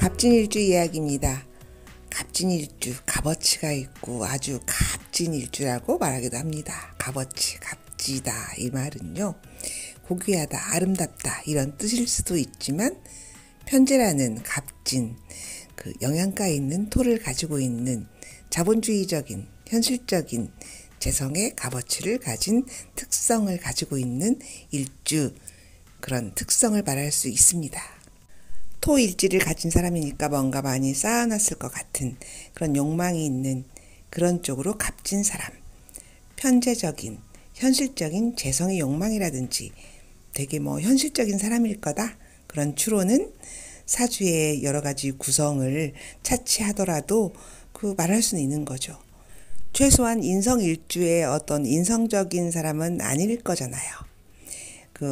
갑진일주 이야기입니다. 갑진일주, 값어치가 있고 아주 갑진일주라고 말하기도 합니다. 값어치, 값지다 이 말은요, 고귀하다, 아름답다 이런 뜻일 수도 있지만 편재라는 값진 그 영양가 있는 토를 가지고 있는 자본주의적인 현실적인 재성의 값어치를 가진 특성을 가지고 있는 일주, 그런 특성을 말할 수 있습니다. 토일지를 가진 사람이니까 뭔가 많이 쌓아놨을 것 같은 그런 욕망이 있는 그런 쪽으로 값진 사람, 편재적인 현실적인 재성의 욕망이라든지 되게 현실적인 사람일 거다, 그런 추론은 사주의 여러 가지 구성을 차치하더라도 말할 수는 있는 거죠. 최소한 인성일주의 어떤 인성적인 사람은 아닐 거잖아요.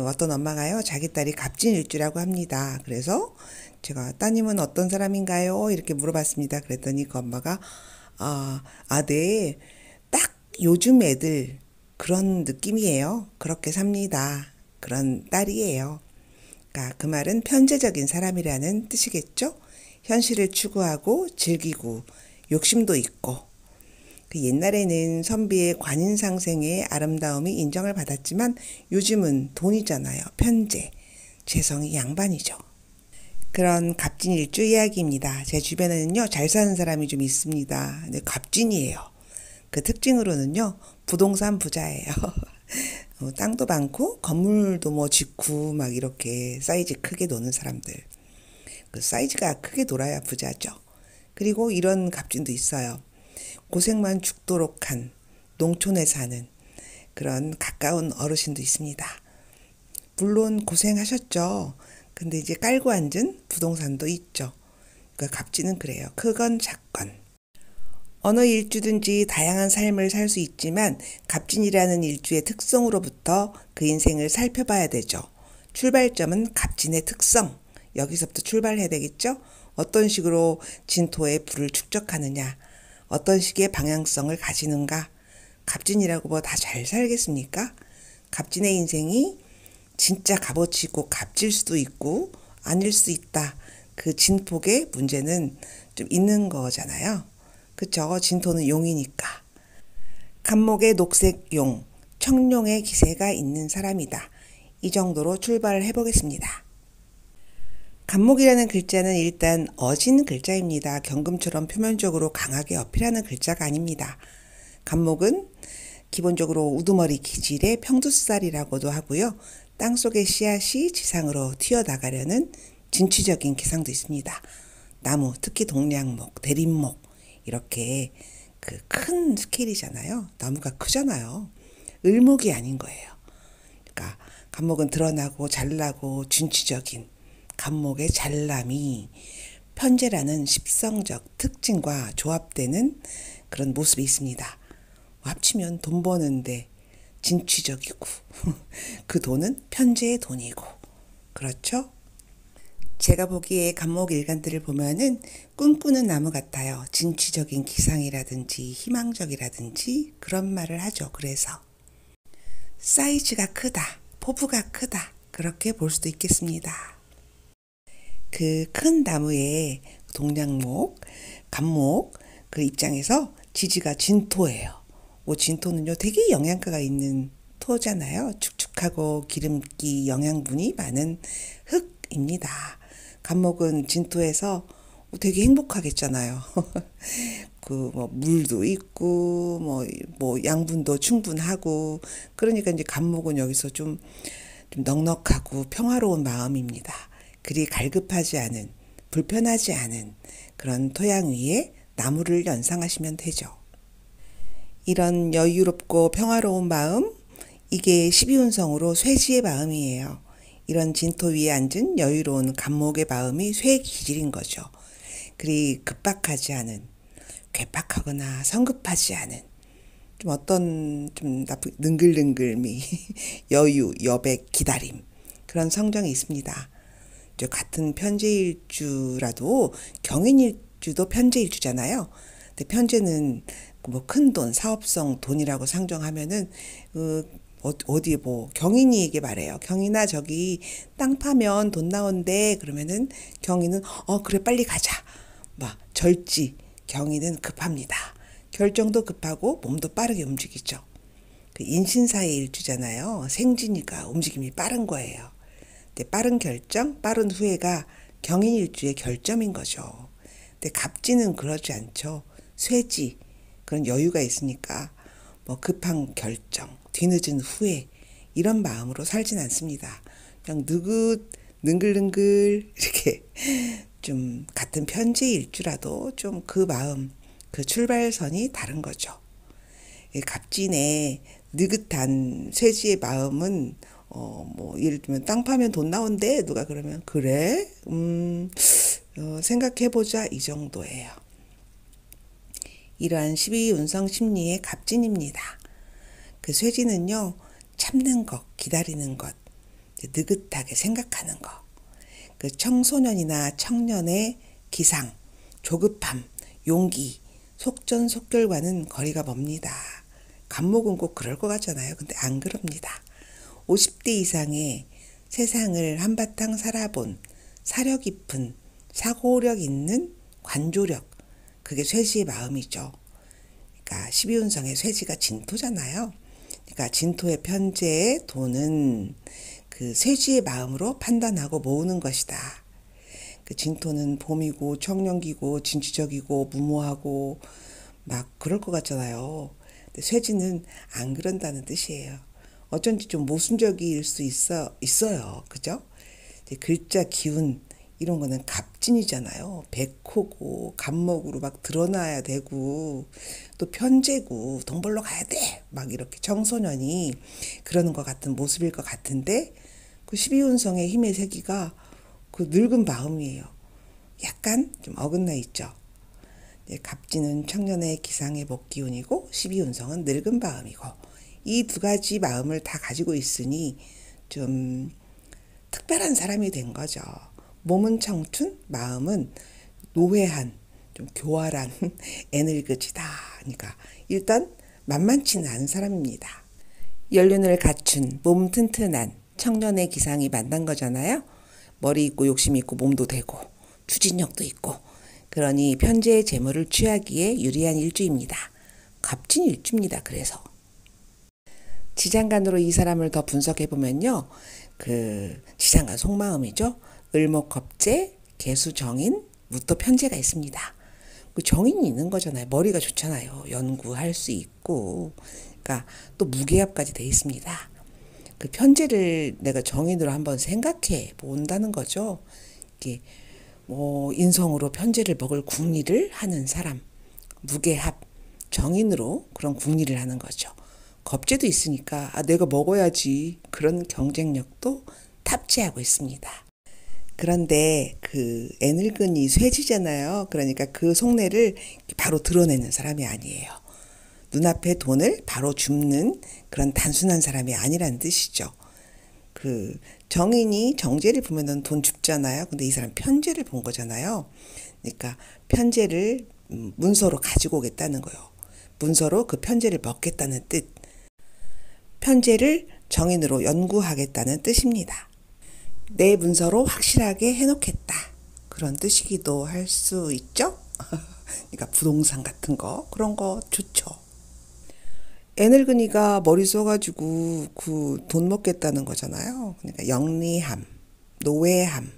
어떤 엄마가요, 자기 딸이 갑진일주라고 합니다. 그래서 제가 따님은 어떤 사람인가요? 이렇게 물어봤습니다. 그랬더니 그 엄마가 네, 딱 요즘 애들 그런 느낌이에요. 그렇게 삽니다. 그런 딸이에요. 그러니까 그 말은 편재적인 사람이라는 뜻이겠죠? 현실을 추구하고 즐기고 욕심도 있고, 옛날에는 선비의 관인상생의 아름다움이 인정을 받았지만 요즘은 돈이잖아요. 편재, 재성이 양반이죠. 그런 갑진일주 이야기입니다. 제 주변에는요, 잘 사는 사람이 좀 있습니다. 근데 갑진이에요. 그 특징으로는요, 부동산 부자예요. 땅도 많고 건물도 짓고 막 이렇게 사이즈 크게 노는 사람들. 그 사이즈가 크게 놀아야 부자죠. 그리고 이런 갑진도 있어요. 고생만 죽도록 한 농촌에 사는 그런 가까운 어르신도 있습니다. 물론 고생하셨죠. 근데 이제 깔고 앉은 부동산도 있죠. 그러니까 갑진은 그래요. 크건 작건. 어느 일주든지 다양한 삶을 살 수 있지만 갑진이라는 일주의 특성으로부터 그 인생을 살펴봐야 되죠. 출발점은 갑진의 특성. 여기서부터 출발해야 되겠죠. 어떤 식으로 진토의 불을 축적하느냐, 어떤 식의 방향성을 가지는가. 갑진이라고 다 잘 살겠습니까? 갑진의 인생이 진짜 값어치 있고 값질 수도 있고 아닐 수 있다. 그 진폭의 문제는 좀 있는 거잖아요. 그쵸? 진토는 용이니까. 갑목의 녹색용, 청룡의 기세가 있는 사람이다. 이 정도로 출발을 해보겠습니다. 갑목이라는 글자는 일단 어진 글자입니다. 경금처럼 표면적으로 강하게 어필하는 글자가 아닙니다. 갑목은 기본적으로 우두머리 기질의 평두살이라고도 하고요. 땅속의 씨앗이 지상으로 튀어나가려는 진취적인 기상도 있습니다. 나무, 특히 동량목, 대림목 이렇게 큰 스케일이잖아요. 나무가 크잖아요. 을목이 아닌 거예요. 그러니까 갑목은 드러나고 잘나고 진취적인 갑목의 잘남이 편재라는 십성적 특징과 조합되는 그런 모습이 있습니다. 합치면 돈 버는데 진취적이고 그 돈은 편재의 돈이고, 그렇죠? 제가 보기에 갑목 일간들을 보면은 꿈꾸는 나무 같아요. 진취적인 기상이라든지 희망적이라든지 그런 말을 하죠. 그래서 사이즈가 크다, 포부가 크다, 그렇게 볼 수도 있겠습니다. 그 큰 나무의 동량목, 갑목 그 입장에서 지지가 진토예요. 진토는요, 되게 영양가가 있는 토잖아요. 축축하고 기름기 영양분이 많은 흙입니다. 갑목은 진토에서 되게 행복하겠잖아요. 물도 있고 양분도 충분하고, 그러니까 이제 갑목은 여기서 좀 넉넉하고 평화로운 마음입니다. 그리 갈급하지 않은, 불편하지 않은 그런 토양 위에 나무를 연상하시면 되죠. 이런 여유롭고 평화로운 마음, 이게 12운성으로 쇠지의 마음이에요. 이런 진토 위에 앉은 여유로운 갑목의 마음이 쇠 기질인 거죠. 그리 급박하지 않은, 괴팍하거나 성급하지 않은, 능글능글미, 여유, 여백, 기다림, 그런 성정이 있습니다. 같은 편재일주라도 경인일주도 편재일주잖아요. 근데 편재는 큰 돈, 사업성 돈이라고 상정하면은 어디에 뭐 경인이에게 말해요. 경인아 저기 땅 파면 돈 나온대. 그러면은 경인은 그래 빨리 가자. 막 절지. 경인은 급합니다. 결정도 급하고 몸도 빠르게 움직이죠. 그 인신사의 일주잖아요. 생지니까 움직임이 빠른 거예요. 근데 빠른 결정, 빠른 후회가 경인일주의 결점인 거죠. 근데 갑진은 그러지 않죠. 쇠지, 그런 여유가 있으니까 뭐 급한 결정, 뒤늦은 후회 이런 마음으로 살진 않습니다. 그냥 능글능글 이렇게 좀 같은 편지일주라도 좀 그 마음, 그 출발선이 다른 거죠. 갑진의 느긋한 쇠지의 마음은 뭐 예를 들면 땅 파면 돈 나온대 누가 그러면 그래 생각해보자 이 정도예요. 이러한 12운성 심리의 갑진입니다. 그 쇠지는요 참는 것, 기다리는 것, 느긋하게 생각하는 것, 그 청소년이나 청년의 기상, 조급함, 용기, 속전속결과는 거리가 멉니다. 갑목은 꼭 그럴 것 같잖아요. 근데 안 그럽니다. 50대 이상의 세상을 한바탕 살아본 사려 깊은 사고력 있는 관조력, 그게 쇠지의 마음이죠. 그러니까 12운성의 쇠지가 진토잖아요. 그러니까 진토의 편재의 도는 그 쇠지의 마음으로 판단하고 모으는 것이다. 그 진토는 봄이고 청년기고 진취적이고 무모하고 막 그럴 것 같잖아요. 근데 쇠지는 안 그런다는 뜻이에요. 어쩐지 좀 모순적일 수 있어요. 그죠? 글자 기운 이런 거는 갑진이잖아요. 백호고 갑목으로 막 드러나야 되고 또 편재고 돈 벌러 가야 돼. 막 이렇게 청소년이 그러는 것 같은 모습일 것 같은데 그 12운성의 힘의 세기가 그 늙은 마음이에요. 약간 좀 어긋나 있죠. 갑진은 청년의 기상의 목기운이고 12운성은 늙은 마음이고 이 두 가지 마음을 다 가지고 있으니 좀 특별한 사람이 된 거죠. 몸은 청춘, 마음은 노회한, 좀 교활한 애늙은이다. 그러니까 일단 만만치는 않은 사람입니다. 연륜을 갖춘 몸 튼튼한 청년의 기상이 만난 거잖아요. 머리 있고 욕심 있고 몸도 되고 추진력도 있고 그러니 편재의 재물을 취하기에 유리한 일주입니다. 갑진 일주입니다. 그래서 지장간으로 이 사람을 더 분석해보면요. 그 지장간 속마음이죠. 을목겁재, 개수정인, 무토 편재가 있습니다. 그 정인이 있는 거잖아요. 머리가 좋잖아요. 연구할 수 있고 그러니까 또 무게압까지 돼 있습니다. 그 편재를 내가 정인으로 한번 생각해 본다는 거죠. 이게 뭐 인성으로 편재를 먹을 궁리를 하는 사람, 무게합, 정인으로 그런 궁리를 하는 거죠. 겁재도 있으니까 내가 먹어야지 그런 경쟁력도 탑재하고 있습니다. 그런데 그 애늙은이 쇠지잖아요. 그러니까 그 속내를 바로 드러내는 사람이 아니에요. 눈앞에 돈을 바로 줍는 그런 단순한 사람이 아니란 뜻이죠. 그 정인이 정제를 보면은 돈 줍잖아요. 근데 이 사람 편제를 본 거잖아요. 그러니까 편제를 문서로 가지고 오겠다는 거예요. 문서로 그 편제를 먹겠다는 뜻. 편제를 정인으로 연구하겠다는 뜻입니다. 내 문서로 확실하게 해놓겠다. 그런 뜻이기도 할 수 있죠. 그러니까 부동산 같은 거 그런 거 좋죠. 애늙은이가 머리 써가지고 그 돈 먹겠다는 거잖아요. 그러니까 영리함, 노회함.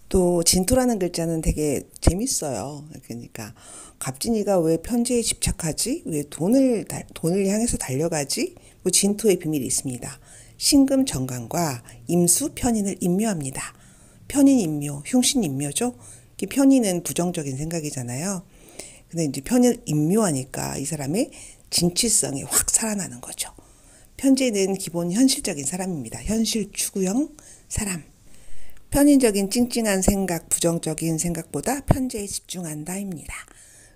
또 진토라는 글자는 되게 재밌어요. 그러니까 갑진이가 왜 편지에 집착하지? 왜 돈을 향해서 달려가지? 뭐 진토의 비밀이 있습니다. 신금 정관과 임수 편인을 임묘합니다. 편인 임묘, 흉신 임묘죠. 편인은 부정적인 생각이잖아요. 근데 이제 편인 임묘하니까 이 사람의 진취성이 확 살아나는 거죠. 편재는 기본 현실적인 사람입니다. 현실 추구형 사람. 편인적인 찡찡한 생각, 부정적인 생각보다 편재에 집중한다입니다.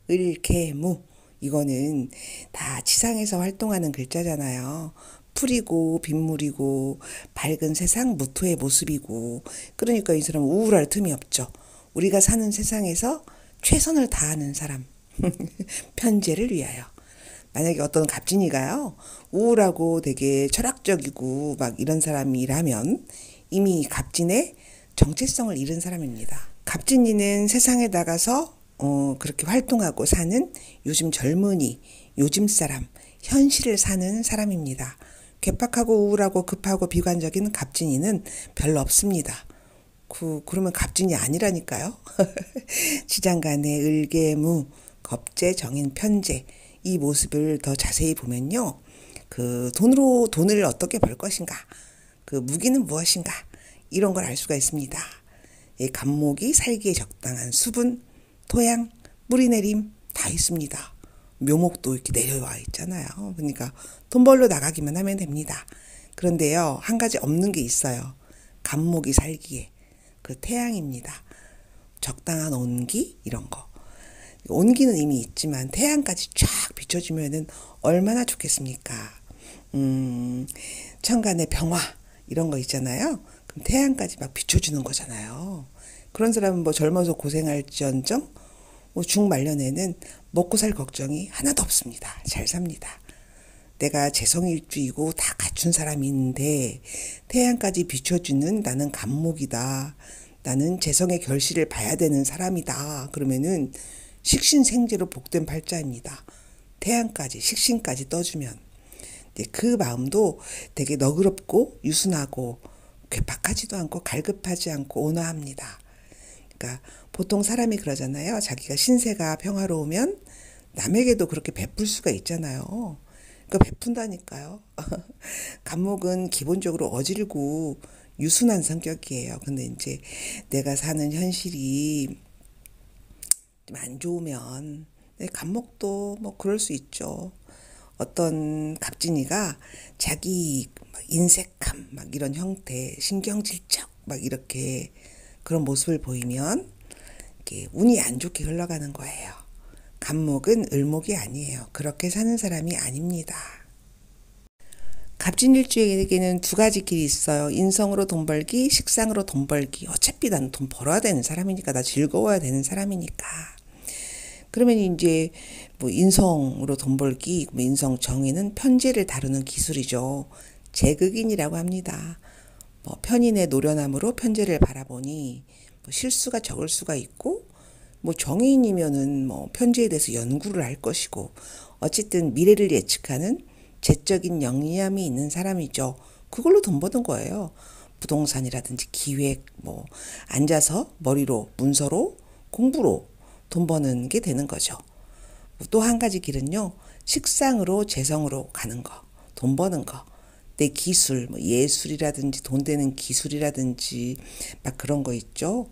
을개무 이거는 다 지상에서 활동하는 글자잖아요. 풀이고 빗물이고 밝은 세상 무토의 모습이고 그러니까 이 사람은 우울할 틈이 없죠. 우리가 사는 세상에서 최선을 다하는 사람. 편재를 위하여. 만약에 어떤 갑진이가요, 우울하고 되게 철학적이고 막 이런 사람이라면 이미 갑진의 정체성을 잃은 사람입니다. 갑진이는 세상에 나가서 그렇게 활동하고 사는 요즘 젊은이, 요즘 사람, 현실을 사는 사람입니다. 괴팍하고 우울하고 급하고 비관적인 갑진이는 별로 없습니다. 그러면 갑진이 아니라니까요. 지장간의 을개무, 겁재, 정인, 편재 이 모습을 더 자세히 보면요. 돈을 어떻게 벌 것인가, 무기는 무엇인가 이런 걸 알 수가 있습니다. 이 갑목이 살기에 적당한 수분, 토양, 뿌리 내림 다 있습니다. 묘목도 이렇게 내려와 있잖아요. 그러니까 돈 벌러 나가기만 하면 됩니다. 그런데요, 한 가지 없는 게 있어요. 갑목이 살기에 태양입니다. 적당한 온기 이런 거. 온기는 이미 있지만 태양까지 쫙 비춰주면은 얼마나 좋겠습니까? 천간의 병화 이런 거 있잖아요. 그럼 태양까지 막 비춰주는 거잖아요. 그런 사람은 뭐 젊어서 고생할지언정 중말년에는 먹고 살 걱정이 하나도 없습니다. 잘 삽니다. 내가 재성일주이고 다 갖춘 사람인데 태양까지 비춰주는 나는 갑목이다. 나는 재성의 결실을 봐야 되는 사람이다. 그러면은 식신생재로 복된 팔자입니다. 태양까지 식신까지 떠주면 그 마음도 되게 너그럽고 유순하고 괴팍하지도 않고 갈급하지 않고 온화합니다. 그러니까 보통 사람이 그러잖아요. 자기가 신세가 평화로우면 남에게도 그렇게 베풀 수가 있잖아요. 그러니까 베푼다니까요. 갑목은 기본적으로 어질고 유순한 성격이에요. 근데 이제 내가 사는 현실이 좀 안 좋으면 갑목도 뭐 그럴 수 있죠. 어떤 갑진이가 자기 인색함 막 이런 형태, 신경질적 막 이렇게 그런 모습을 보이면 이렇게 운이 안 좋게 흘러가는 거예요. 갑목은 을목이 아니에요. 그렇게 사는 사람이 아닙니다. 갑진일주에게는 두 가지 길이 있어요. 인성으로 돈 벌기, 식상으로 돈 벌기. 어차피 나는 돈 벌어야 되는 사람이니까, 나 즐거워야 되는 사람이니까. 그러면 이제 뭐 인성으로 돈 벌기, 인성 정의는 편재를 다루는 기술이죠. 재극인이라고 합니다. 뭐 편인의 노련함으로 편재를 바라보니 뭐 실수가 적을 수가 있고, 뭐 정의인이면은 뭐 편재에 대해서 연구를 할 것이고, 어쨌든 미래를 예측하는 재적인 영리함이 있는 사람이죠. 그걸로 돈 버는 거예요. 부동산이라든지 기획, 뭐 앉아서 머리로 문서로 공부로 돈 버는 게 되는 거죠. 또 한 가지 길은요, 식상으로 재성으로 가는 거, 돈 버는 거. 내 기술, 뭐 예술이라든지 돈 되는 기술이라든지 막 그런 거 있죠.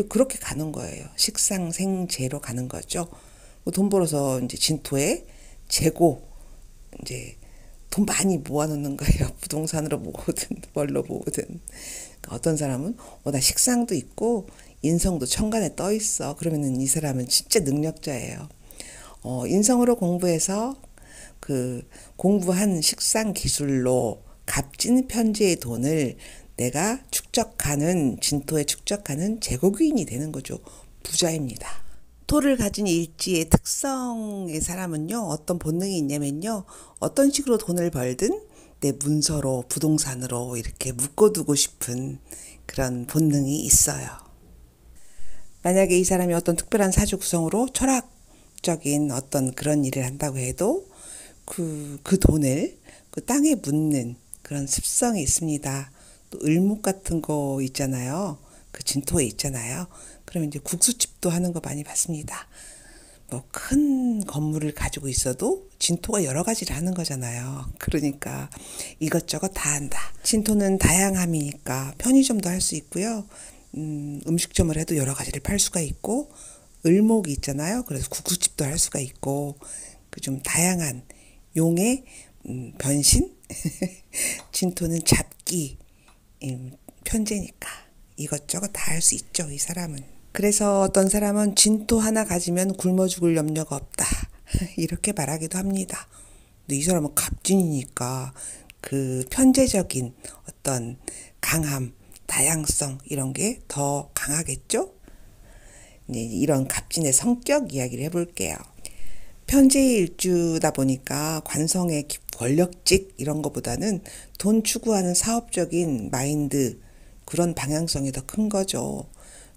그렇게 가는 거예요. 식상생재로 가는 거죠. 돈 벌어서 이제 진토에 재고 이제 돈 많이 모아놓는 거예요. 부동산으로 모으든 뭘로 모으든. 그러니까 어떤 사람은 나 식상도 있고 인성도 천간에 떠 있어. 그러면은 이 사람은 진짜 능력자예요. 인성으로 공부해서 공부한 식상 기술로 값진 편재의 돈을 내가 축적하는, 진토에 축적하는 재고귀인이 되는 거죠. 부자입니다. 토를 가진 일지의 특성의 사람은요, 어떤 본능이 있냐면요, 어떤 식으로 돈을 벌든 내 문서로, 부동산으로 이렇게 묶어두고 싶은 그런 본능이 있어요. 만약에 이 사람이 어떤 특별한 사주 구성으로 철학적인 어떤 그런 일을 한다고 해도 그 돈을 그 땅에 묻는 그런 습성이 있습니다. 또 을목 같은 거 있잖아요. 그 진토에 있잖아요. 그러면 이제 국수집도 하는 거 많이 봤습니다. 뭐 큰 건물을 가지고 있어도 진토가 여러 가지를 하는 거잖아요. 그러니까 이것저것 다 한다. 진토는 다양함이니까 편의점도 할 수 있고요. 음식점을 해도 여러 가지를 팔 수가 있고, 을목이 있잖아요. 그래서 국수집도 할 수가 있고, 그 좀 다양한 용의 변신? 진토는 잡기, 편재니까 이것저것 다 할 수 있죠, 이 사람은. 그래서 어떤 사람은 진토 하나 가지면 굶어 죽을 염려가 없다. 이렇게 말하기도 합니다. 근데 이 사람은 갑진이니까 그 편재적인 어떤 강함, 다양성 이런 게 더 강하겠죠? 이런 갑진의 성격 이야기를 해볼게요. 편재일주다 보니까 관성의 권력직 이런 거보다는 돈 추구하는 사업적인 마인드 그런 방향성이 더 큰 거죠.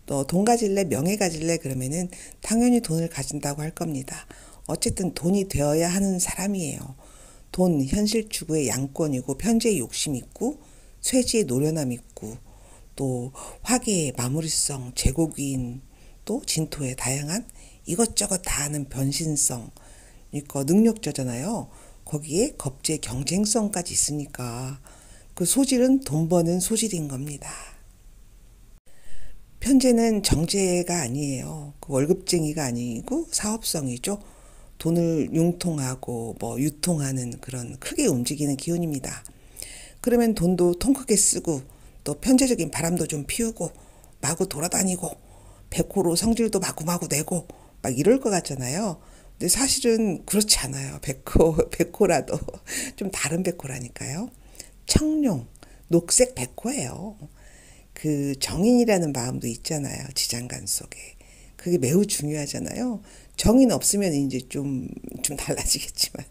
또 돈 가질래 명예 가질래 그러면은 당연히 돈을 가진다고 할 겁니다. 어쨌든 돈이 되어야 하는 사람이에요. 돈 현실 추구의 양권이고 편재의 욕심 있고 쇠지의 노련함 있고 또 화계의 마무리성 제국인 또 진토의 다양한 이것저것 다 아는 변신성 그러니까 능력자잖아요. 거기에 겁제 경쟁성까지 있으니까 그 소질은 돈 버는 소질인 겁니다. 편제는 정제가 아니에요. 그 월급쟁이가 아니고 사업성이죠. 돈을 융통하고 뭐 유통하는 그런 크게 움직이는 기운입니다. 그러면 돈도 통 크게 쓰고 또 편제적인 바람도 좀 피우고 마구 돌아다니고 백호로 성질도 마구마구 내고 막 이럴 것 같잖아요. 근데 사실은 그렇지 않아요. 백호라도 좀 다른 백호라니까요. 청룡, 녹색 백호예요. 그 정인이라는 마음도 있잖아요. 지장간 속에. 그게 매우 중요하잖아요. 정인 없으면 이제 좀 달라지겠지만.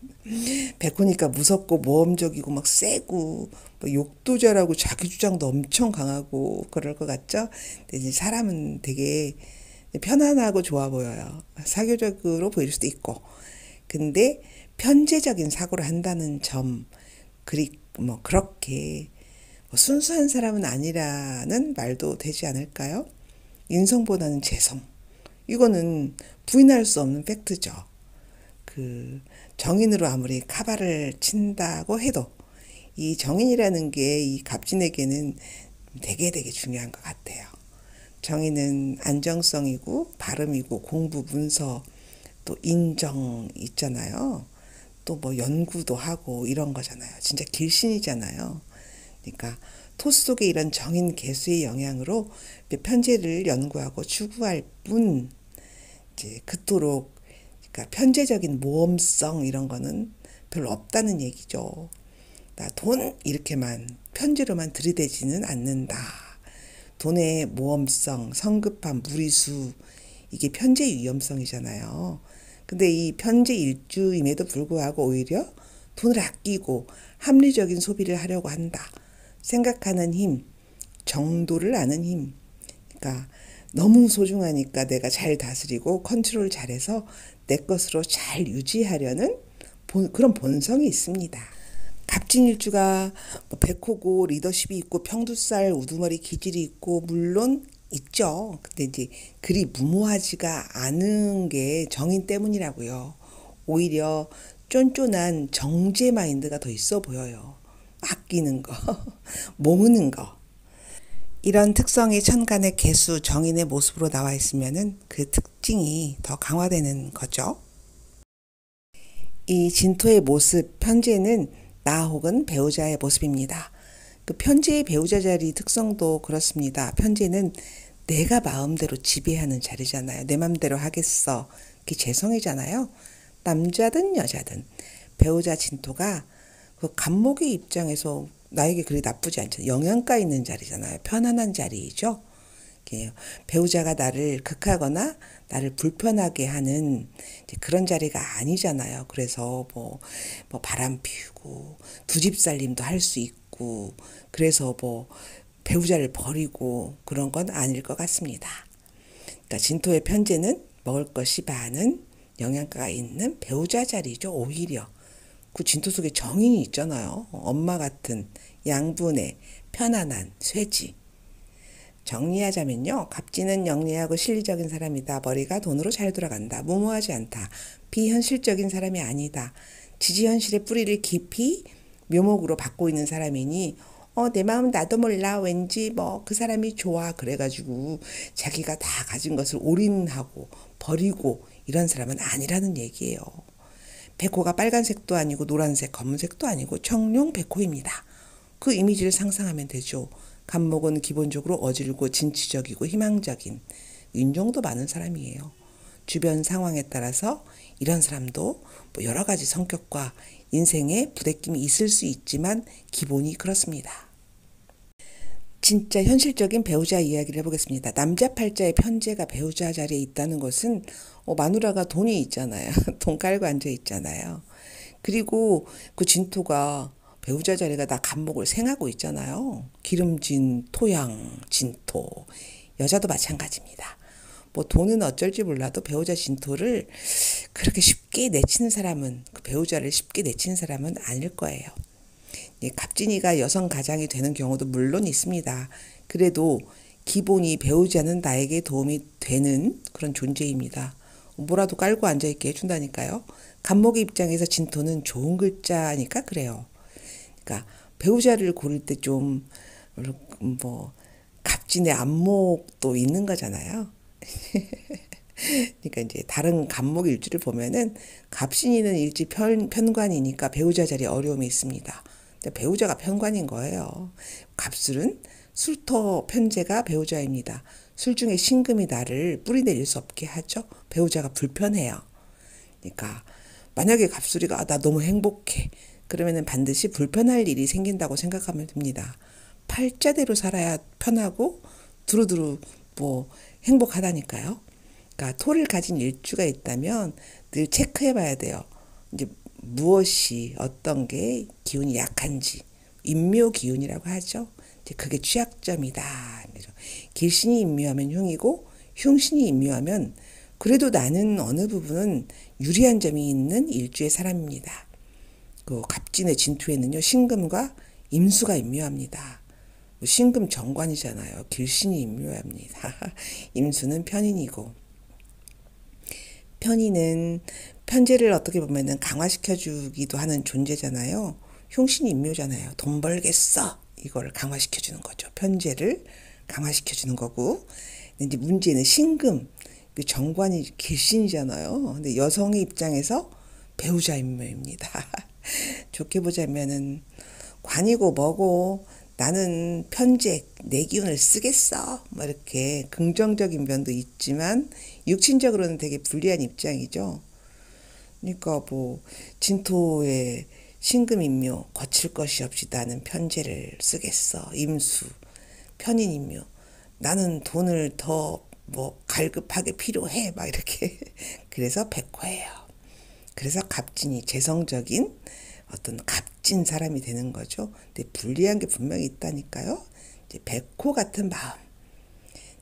백호니까 무섭고 모험적이고 막 세고 뭐 욕도 잘하고 자기 주장도 엄청 강하고 그럴 것 같죠? 근데 이제 사람은 되게 편안하고 좋아 보여요. 사교적으로 보일 수도 있고. 근데 편제적인 사고를 한다는 점, 뭐 그렇게 뭐 순수한 사람은 아니라는 말도 되지 않을까요? 인성보다는 재성. 이거는 부인할 수 없는 팩트죠. 그 정인으로 아무리 카바를 친다고 해도 이 정인이라는 게 이 갑진에게는 되게 중요한 것 같아요. 정인은 안정성이고 발음이고 공부 문서 또 인정 있잖아요. 또 뭐 연구도 하고 이런 거잖아요. 진짜 길신이잖아요. 그러니까 토 속에 이런 정인 개수의 영향으로 편제를 연구하고 추구할 뿐 이제 그토록 그러니까 편제적인 모험성 이런 거는 별로 없다는 얘기죠. 나 돈 이렇게만 편제로만 들이대지는 않는다. 돈의 모험성, 성급함, 무리수 이게 편제 위험성이잖아요. 근데 이 편제 일주임에도 불구하고 오히려 돈을 아끼고 합리적인 소비를 하려고 한다. 생각하는 힘, 정도를 아는 힘. 그러니까 너무 소중하니까 내가 잘 다스리고 컨트롤 잘해서 내 것으로 잘 유지하려는 그런 본성이 있습니다. 갑진일주가 뭐 백호고 리더십이 있고 평두살 우두머리 기질이 있고 물론 있죠. 근데 이제 그리 무모하지가 않은 게 정인 때문이라고요. 오히려 쫀쫀한 정제 마인드가 더 있어 보여요. 아끼는 거, 모으는 거. 이런 특성이 천간의 개수 정인의 모습으로 나와 있으면은 그 특징이 더 강화되는 거죠. 이 진토의 모습, 편제는 나 혹은 배우자의 모습입니다. 그 편제의 배우자 자리 특성도 그렇습니다. 편제는 내가 마음대로 지배하는 자리잖아요. 내 맘대로 하겠어. 그게 재성이잖아요. 남자든 여자든 배우자 진토가 그 간목의 입장에서 나에게 그리 나쁘지 않잖아요. 영양가 있는 자리잖아요. 편안한 자리이죠. 배우자가 나를 극하거나 나를 불편하게 하는 그런 자리가 아니잖아요. 그래서 뭐 바람 피우고 두 집 살림도 할 수 있고 그래서 뭐 배우자를 버리고 그런 건 아닐 것 같습니다. 그러니까 진토의 편제는 먹을 것이 많은 영양가가 있는 배우자 자리죠. 오히려 그 진토 속에 정인이 있잖아요. 엄마 같은 양분의 편안한 쇠지. 정리하자면요. 갑진은 영리하고 실리적인 사람이다. 머리가 돈으로 잘 돌아간다. 무모하지 않다. 비현실적인 사람이 아니다. 지지현실의 뿌리를 깊이 묘목으로 받고 있는 사람이니 내 마음 나도 몰라. 왠지 뭐 그 사람이 좋아. 그래가지고 자기가 다 가진 것을 올인하고 버리고 이런 사람은 아니라는 얘기예요. 백호가 빨간색도 아니고 노란색, 검은색도 아니고 청룡 백호입니다. 그 이미지를 상상하면 되죠. 간목은 기본적으로 어질고 진취적이고 희망적인 윤종도 많은 사람이에요. 주변 상황에 따라서 이런 사람도 뭐 여러 가지 성격과 인생에 부대낌이 있을 수 있지만 기본이 그렇습니다. 진짜 현실적인 배우자 이야기를 해보겠습니다. 남자 팔자의 편재가 배우자 자리에 있다는 것은 마누라가 돈이 있잖아요. 돈 깔고 앉아 있잖아요. 그리고 그 진토가 배우자 자리가 나 간목을 생하고 있잖아요. 기름진 토양, 진토. 여자도 마찬가지입니다. 뭐 돈은 어쩔지 몰라도 배우자 진토를 그렇게 쉽게 내치는 사람은, 그 배우자를 쉽게 내치는 사람은 아닐 거예요. 갑진이가 여성 가장이 되는 경우도 물론 있습니다. 그래도 기본이 배우자는 나에게 도움이 되는 그런 존재입니다. 뭐라도 깔고 앉아있게 해준다니까요. 간목의 입장에서 진토는 좋은 글자니까 그래요. 그러니까 배우자를 고를 때 좀 뭐 갑진의 안목도 있는 거잖아요. 그러니까 이제 다른 간목 일주를 보면은 갑신이는 일지 편관이니까 배우자 자리에 어려움이 있습니다. 배우자가 편관인 거예요. 갑술은 술토 편재가 배우자입니다. 술 중에 신금이 나를 뿌리내릴 수 없게 하죠. 배우자가 불편해요. 그러니까 만약에 갑술이가 나 너무 행복해. 그러면은 반드시 불편할 일이 생긴다고 생각하면 됩니다. 팔자대로 살아야 편하고 두루두루 뭐 행복하다니까요. 그러니까 토를 가진 일주가 있다면 늘 체크해 봐야 돼요. 이제 무엇이 어떤 게 기운이 약한지 인묘 기운이라고 하죠. 이제 그게 취약점이다. 길신이 인묘하면 흉이고 흉신이 인묘하면 그래도 나는 어느 부분은 유리한 점이 있는 일주의 사람입니다. 그 갑진의 진토에는요 신금과 임수가 인묘합니다. 신금 정관이잖아요. 길신이 인묘합니다. 임수는 편인이고 편인은 편재를 어떻게 보면은 강화시켜주기도 하는 존재잖아요. 흉신이 인묘잖아요. 돈 벌겠어. 이걸 강화시켜주는 거죠. 편재를 강화시켜주는 거고. 근데 이제 문제는 신금, 그 정관이 길신이잖아요. 근데 여성의 입장에서 배우자 인묘입니다. 좋게 보자면은 관이고 뭐고 나는 편재 내 기운을 쓰겠어. 뭐 이렇게 긍정적인 면도 있지만 육신적으로는 되게 불리한 입장이죠. 그러니까 뭐 진토에 신금인묘 거칠 것이 없이 나는 편재를 쓰겠어. 임수 편인인묘 나는 돈을 더 뭐 갈급하게 필요해 막 이렇게 그래서 백호예요. 그래서 갑진이 재성적인 어떤 값진 사람이 되는 거죠. 근데 불리한 게 분명히 있다니까요. 이제 백호 같은 마음.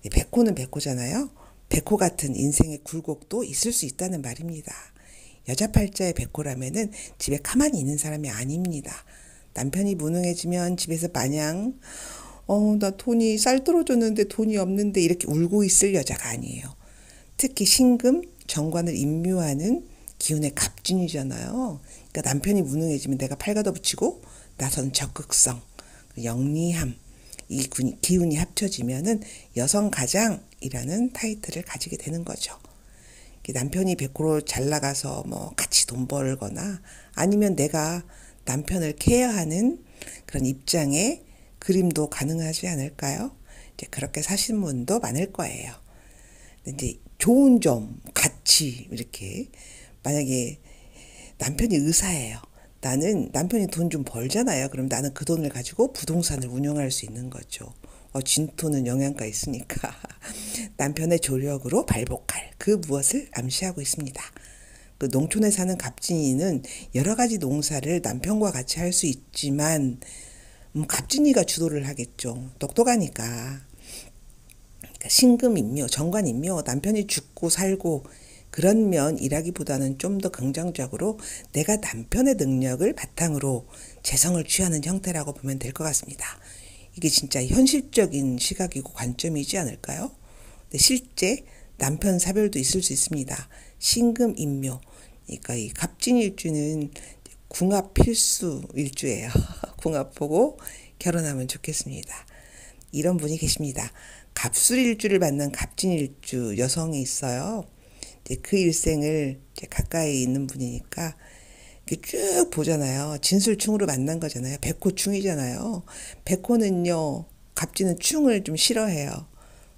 백호는 백호잖아요. 백호 같은 인생의 굴곡도 있을 수 있다는 말입니다. 여자 팔자의 백호라면은 집에 가만히 있는 사람이 아닙니다. 남편이 무능해지면 집에서 마냥 나 돈이 쌀 떨어졌는데 돈이 없는데 이렇게 울고 있을 여자가 아니에요. 특히 신금, 정관을 인묘하는 기운의 갑진이잖아요. 그러니까 남편이 무능해지면 내가 팔 걷어붙이고 나선 적극성, 영리함, 이 기운이 합쳐지면은 여성 가장이라는 타이틀을 가지게 되는 거죠. 남편이 백호로 잘 나가서 뭐 같이 돈 벌거나 아니면 내가 남편을 케어하는 그런 입장의 그림도 가능하지 않을까요? 이제 그렇게 사신 분도 많을 거예요. 이제 좋은 점, 같이 이렇게 만약에 남편이 의사예요. 나는 남편이 돈 좀 벌잖아요. 그럼 나는 그 돈을 가지고 부동산을 운영할 수 있는 거죠. 진토는 영양가 있으니까 남편의 조력으로 발복할 그 무엇을 암시하고 있습니다. 그 농촌에 사는 갑진이는 여러 가지 농사를 남편과 같이 할 수 있지만 갑진이가 주도를 하겠죠. 똑똑하니까. 그러니까 신금인묘, 정관인묘, 남편이 죽고 살고 그런 면이라기보다는 좀 더 긍정적으로 내가 남편의 능력을 바탕으로 재성을 취하는 형태라고 보면 될 것 같습니다. 이게 진짜 현실적인 시각이고 관점이지 않을까요? 근데 실제 남편 사별도 있을 수 있습니다. 신금인묘, 그러니까 이 갑진일주는 궁합 필수 일주예요. 궁합 보고 결혼하면 좋겠습니다. 이런 분이 계십니다. 갑술일주를 받는 갑진일주 여성이 있어요. 그 일생을 가까이 있는 분이니까 쭉 보잖아요. 진술충으로 만난 거잖아요. 백호충이잖아요. 백호는요, 갑진은 충을 좀 싫어해요.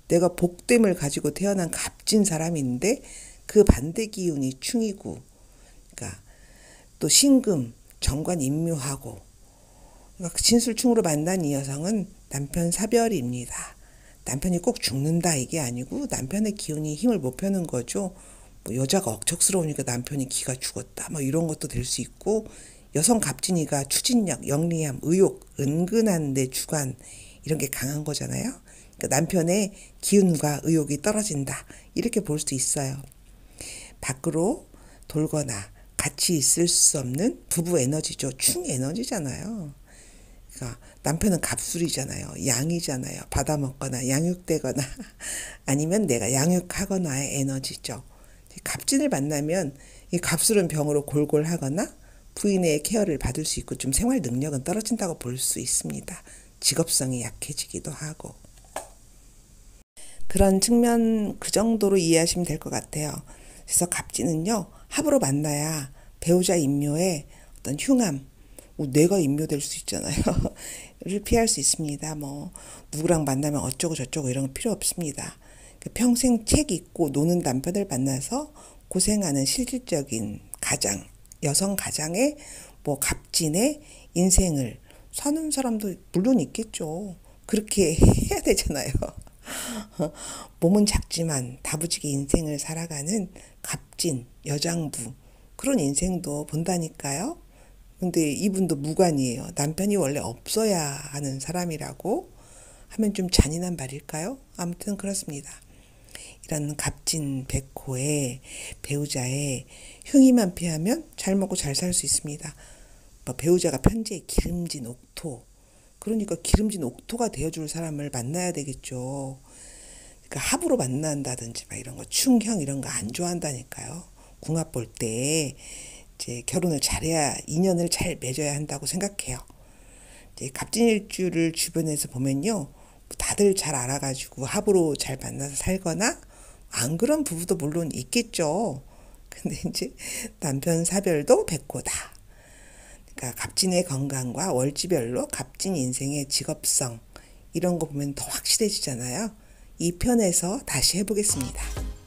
내가 복됨을 가지고 태어난 갑진 사람인데 그 반대 기운이 충이고, 그러니까 또 신금, 정관 인묘하고, 그러니까 진술충으로 만난 이 여성은 남편 사별입니다. 남편이 꼭 죽는다 이게 아니고 남편의 기운이 힘을 못 펴는 거죠. 뭐 여자가 억척스러우니까 남편이 기가 죽었다 뭐 이런 것도 될 수 있고, 여성 갑진이가 추진력, 영리함, 의욕, 은근한 내 주관 이런 게 강한 거잖아요. 그러니까 남편의 기운과 의욕이 떨어진다 이렇게 볼 수 있어요. 밖으로 돌거나 같이 있을 수 없는 부부 에너지죠. 충 에너지잖아요. 그러니까 남편은 갑술이잖아요. 양이잖아요. 받아먹거나 양육되거나 아니면 내가 양육하거나의 에너지죠. 갑진을 만나면 이 갑술은 병으로 골골하거나 부인의 케어를 받을 수 있고 좀 생활 능력은 떨어진다고 볼 수 있습니다. 직업성이 약해지기도 하고. 그런 측면 그 정도로 이해하시면 될 것 같아요. 그래서 갑진은요, 합으로 만나야 배우자 인묘에 어떤 흉함, 내가 인묘될 수 있잖아요. 를 피할 수 있습니다. 뭐 누구랑 만나면 어쩌고 저쩌고 이런 거 필요 없습니다. 평생 책 읽고 노는 남편을 만나서 고생하는 실질적인 가장, 여성 가장의 뭐 갑진의 인생을 사는 사람도 물론 있겠죠. 그렇게 해야 되잖아요. 몸은 작지만 다부지게 인생을 살아가는 갑진, 여장부 그런 인생도 본다니까요. 근데 이분도 무관이에요. 남편이 원래 없어야 하는 사람이라고 하면 좀 잔인한 말일까요? 아무튼 그렇습니다. 이런 갑진 백호의 배우자의 흉의만 피하면 잘 먹고 잘 살 수 있습니다. 뭐 배우자가 편지에 기름진 옥토, 그러니까 기름진 옥토가 되어줄 사람을 만나야 되겠죠. 그러니까 합으로 만난다든지 막 이런 거 충형 이런 거 안 좋아한다니까요. 궁합 볼 때 이제 결혼을 잘해야 인연을 잘 맺어야 한다고 생각해요. 이제 갑진일주를 주변에서 보면요, 다들 잘 알아가지고 합으로 잘 만나서 살거나 안 그런 부부도 물론 있겠죠. 근데 이제 남편 사별도 백호다. 그러니까 갑진의 건강과 월지별로 갑진 인생의 직업성 이런 거 보면 더 확실해지잖아요. 이 편에서 다시 해보겠습니다.